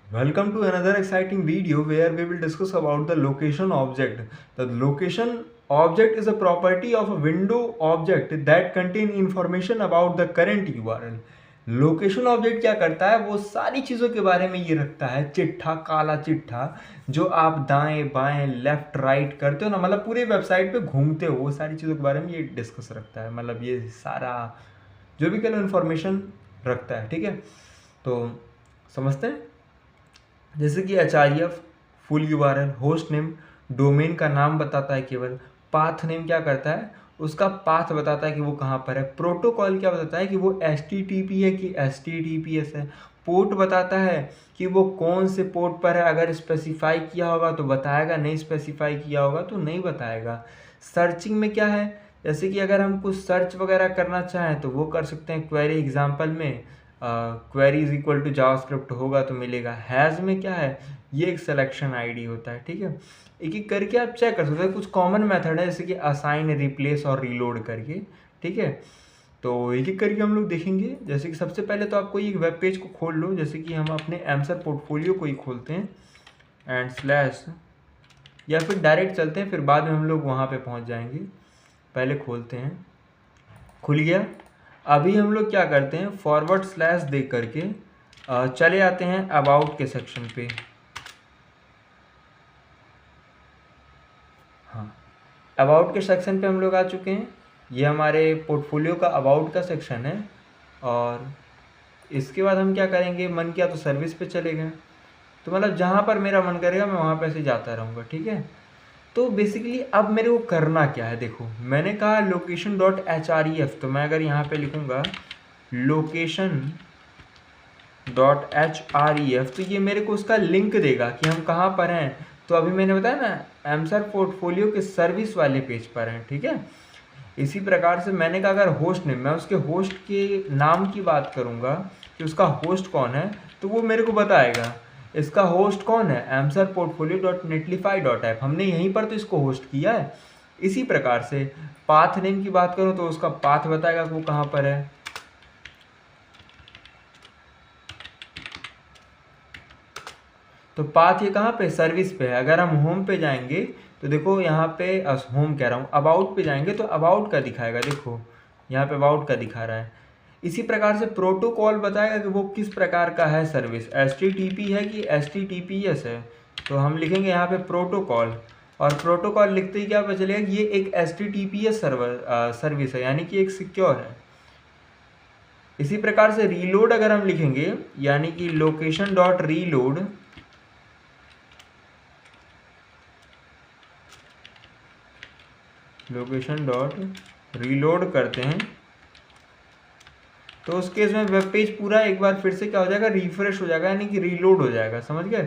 Welcome to another exciting video where we will discuss about the location object. The location object is a property of a window object that contain information about the current URL. Location object क्या करता है, वो सारी चीज़ों के बारे में ये रखता है, चिट्ठा काला चिट्ठा जो आप दाएं बाएं लेफ्ट राइट करते हो ना, मतलब पूरे वेबसाइट पे घूमते हो, वो सारी चीज़ों के बारे में ये डिस्कस रखता है, मतलब ये सारा जो भी कल इन्फॉर्मेशन रखता है। ठीक है, तो समझते हैं। जैसे कि H full URL, host name domain का नाम बताता है केवल, पाथ नेम क्या करता है, उसका पाथ बताता है कि वो कहाँ पर है, प्रोटोकॉल क्या बताता है कि वो HTTP है कि HTTPS है, पोर्ट बताता है कि वो कौन से पोर्ट पर है, अगर स्पेसिफाई किया होगा तो बताएगा, नहीं स्पेसिफाई किया होगा तो नहीं बताएगा। सर्चिंग में क्या है, जैसे कि अगर हम कुछ सर्च वगैरह करना चाहें तो वो कर सकते हैं क्वेरी एग्जाम्पल में, query is equal to JavaScript होगा तो मिलेगा। हैज़ में क्या है, ये एक सिलेक्शन आईडी होता है। ठीक है, एक एक करके आप चेक कर सकते हो, कुछ कॉमन मेथड है जैसे कि असाइन, रिप्लेस और रीलोड करके। ठीक है, तो एक एक करके हम लोग देखेंगे। जैसे कि सबसे पहले तो आपको ये वेब पेज को खोल लो, जैसे कि हम अपने एमसर पोर्टफोलियो को ही खोलते हैं एंड स्लैश, या फिर डायरेक्ट चलते हैं, फिर बाद में हम लोग वहाँ पे पहुँच जाएंगे। पहले खोलते हैं, खुल गया। अभी हम लोग क्या करते हैं, फॉरवर्ड स्लैश दे करके चले आते हैं अबाउट के सेक्शन पे। हाँ, अबाउट के सेक्शन पे हम लोग आ चुके हैं। ये हमारे पोर्टफोलियो का अबाउट का सेक्शन है, और इसके बाद हम क्या करेंगे, मन किया तो सर्विस पे चले गए, तो मतलब जहाँ पर मेरा मन करेगा मैं वहाँ पे से जाता रहूँगा। ठीक है, तो बेसिकली अब मेरे को करना क्या है, देखो मैंने कहा लोकेशन डॉट href, तो मैं अगर यहाँ पे लिखूँगा लोकेशन डॉट href, तो ये मेरे को उसका लिंक देगा कि हम कहाँ पर हैं। तो अभी मैंने बताया ना एमसर पोर्टफोलियो के सर्विस वाले पेज पर हैं। ठीक है, इसी प्रकार से मैंने कहा अगर होस्ट नेम, मैं उसके होस्ट के नाम की बात करूँगा कि उसका होस्ट कौन है, तो वो मेरे को बताएगा इसका होस्ट कौन है, एमसर portfolio dot Netlify dot app, हमने यहीं पर तो इसको होस्ट किया है। इसी प्रकार से पाथ नेम की बात करूँ तो उसका पाथ बताएगा कि वो कहाँ पर है। तो पाथ ये कहाँ पे, सर्विस पे है। अगर हम होम पे जाएंगे तो देखो यहाँ पे, होम कह रहा हूँ, अबाउट पे जाएंगे तो अबाउट का दिखाएगा, देखो यहाँ पे अबाउट का दिखा रहा है। इसी प्रकार से प्रोटोकॉल बताएगा कि वो किस प्रकार का है सर्विस, HTTP है कि HTTPS है। तो हम लिखेंगे यहाँ पे प्रोटोकॉल, और प्रोटोकॉल लिखते ही क्या पता चलेगा कि ये एक HTTPS सर्विस है, यानी कि एक सिक्योर है। इसी प्रकार से रीलोड अगर हम लिखेंगे, यानी कि location dot reload, location dot reload करते हैं, तो उस केस में वेब पेज पूरा एक बार फिर से क्या हो जाएगा, रिफ्रेश हो जाएगा, यानी कि रीलोड हो जाएगा। समझ गए,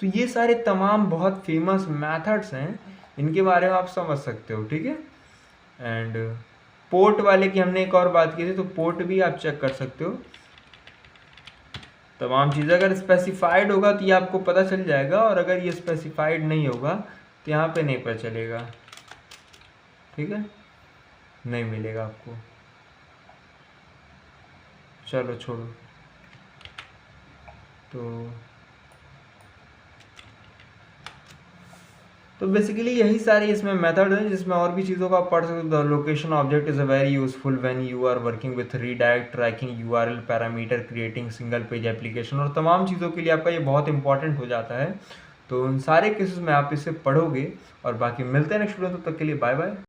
तो ये सारे तमाम बहुत फेमस मेथड्स हैं, इनके बारे में आप समझ सकते हो। ठीक है, एंड पोर्ट वाले की हमने एक और बात की थी, तो पोर्ट भी आप चेक कर सकते हो। तमाम चीज़ें अगर स्पेसिफाइड होगा तो ये आपको पता चल जाएगा, और अगर ये स्पेसिफाइड नहीं होगा तो यहाँ पे नहीं पता चलेगा। ठीक है, नहीं मिलेगा आपको, चलो छोड़ो। तो बेसिकली यही सारी इसमें मेथड है, जिसमें और भी चीज़ों को आप पढ़ सकते हो। The location object is a very useful when you are working with redirect, tracking URL parameter, creating single page application, और तमाम चीज़ों के लिए आपका ये बहुत इंपॉर्टेंट हो जाता है। तो उन सारे केसेस में आप इसे पढ़ोगे, और बाकी मिलते हैं नेक्स्ट वीडियो, तब तक के लिए बाय बाय।